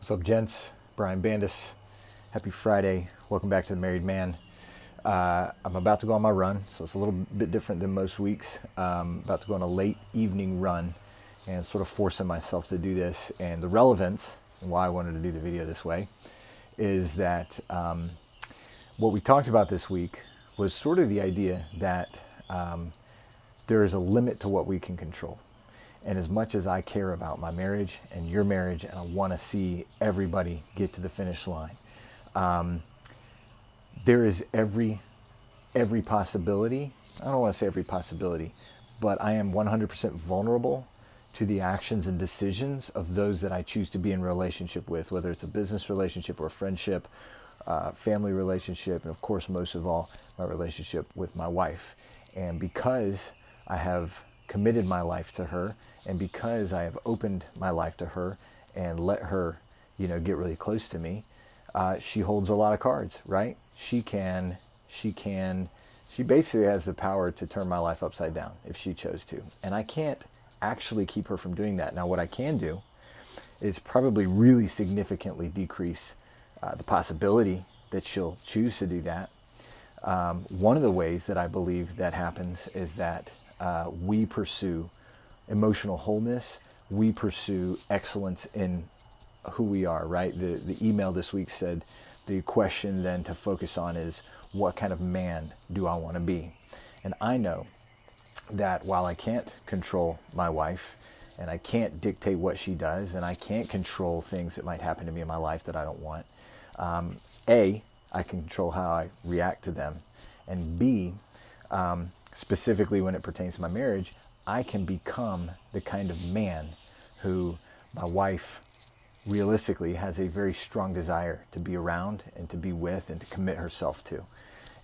What's up, gents? Brian Bandas. Happy Friday. Welcome back to The Married Man. I'm about to go on my run, so it's a little bit different than most weeks. About to go on a late evening run and sort of forcing myself to do this. And the relevance, and why I wanted to do the video this way, is that what we talked about this week was sort of the idea that there is a limit to what we can control. And as much as I care about my marriage and your marriage, and I want to see everybody get to the finish line, there is every possibility. I don't want to say every possibility, but I am 100% vulnerable to the actions and decisions of those that I choose to be in relationship with, whether it's a business relationship or a friendship, family relationship, and of course, most of all, my relationship with my wife. And because I have committed my life to her, and because I have opened my life to her and let her, get really close to me, she holds a lot of cards, right? She basically has the power to turn my life upside down if she chose to. And I can't actually keep her from doing that. Now, what I can do is probably really significantly decrease the possibility that she'll choose to do that. One of the ways that I believe that happens is that we pursue emotional wholeness. We pursue excellence in who we are, right? The email this week said the question then to focus on is, what kind of man do I want to be? And I know that while I can't control my wife, and I can't dictate what she does, and I can't control things that might happen to me in my life that I don't want, I can control how I react to them. And B, specifically when it pertains to my marriage, I can become the kind of man who my wife realistically has a very strong desire to be around and to be with and to commit herself to.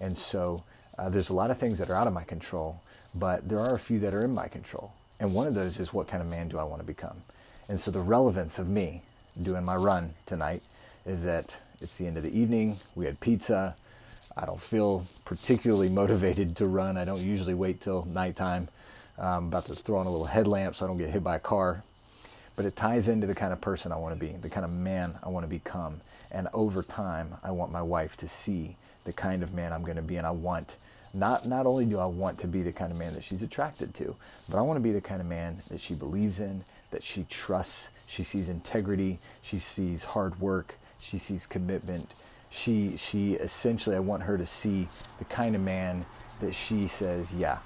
And so there's a lot of things that are out of my control, but there are a few that are in my control. And one of those is, what kind of man do I want to become? And so the relevance of me doing my run tonight is that it's the end of the evening. We had pizza. I don't feel particularly motivated to run. I don't usually wait till nighttime. I'm about to throw on a little headlamp so I don't get hit by a car. But it ties into the kind of person I want to be, the kind of man I want to become. And over time, I want my wife to see the kind of man I'm going to be. And I want, not only do I want to be the kind of man that she's attracted to, but I want to be the kind of man that she believes in, that she trusts. She sees integrity. She sees hard work. She sees commitment. She essentially, I want her to see the kind of man that she says, yeah,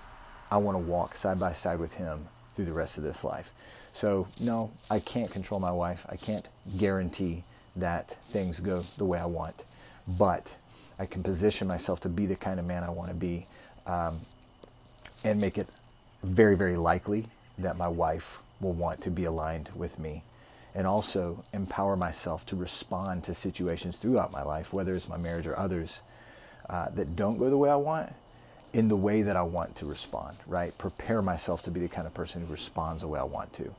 I want to walk side by side with him through the rest of this life. So no, I can't control my wife. I can't guarantee that things go the way I want, but I can position myself to be the kind of man I want to be, and make it very, very likely that my wife will want to be aligned with me. And also empower myself to respond to situations throughout my life, whether it's my marriage or others, that don't go the way I want, in the way that I want to respond, right? Prepare myself to be the kind of person who responds the way I want to.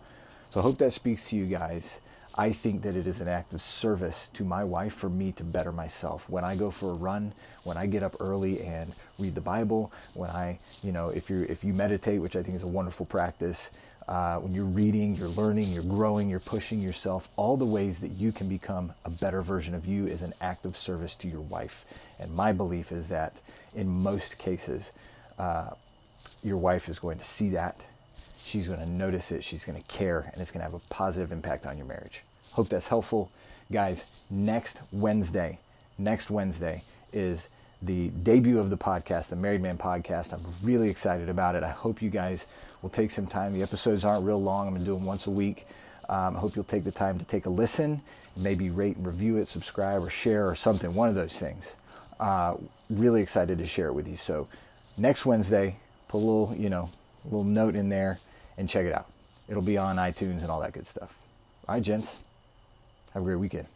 So I hope that speaks to you guys. I think that it is an act of service to my wife for me to better myself. When I go for a run, when I get up early and read the Bible, when I, if you meditate, which I think is a wonderful practice, when you're reading, you're learning, you're growing, you're pushing yourself, all the ways that you can become a better version of you is an act of service to your wife. And my belief is that in most cases, your wife is going to see that. She's going to notice it. She's going to care, and it's going to have a positive impact on your marriage. Hope that's helpful. Guys, next Wednesday is the debut of the podcast, the Married Man Podcast. I'm really excited about it. I hope you guys will take some time. The episodes aren't real long. I'm going to do them once a week. I hope you'll take the time to take a listen, maybe rate and review it, subscribe or share or something, one of those things. Really excited to share it with you. So next Wednesday, put a little note in there and check it out. It'll be on iTunes and all that good stuff. All right, gents. Have a great weekend.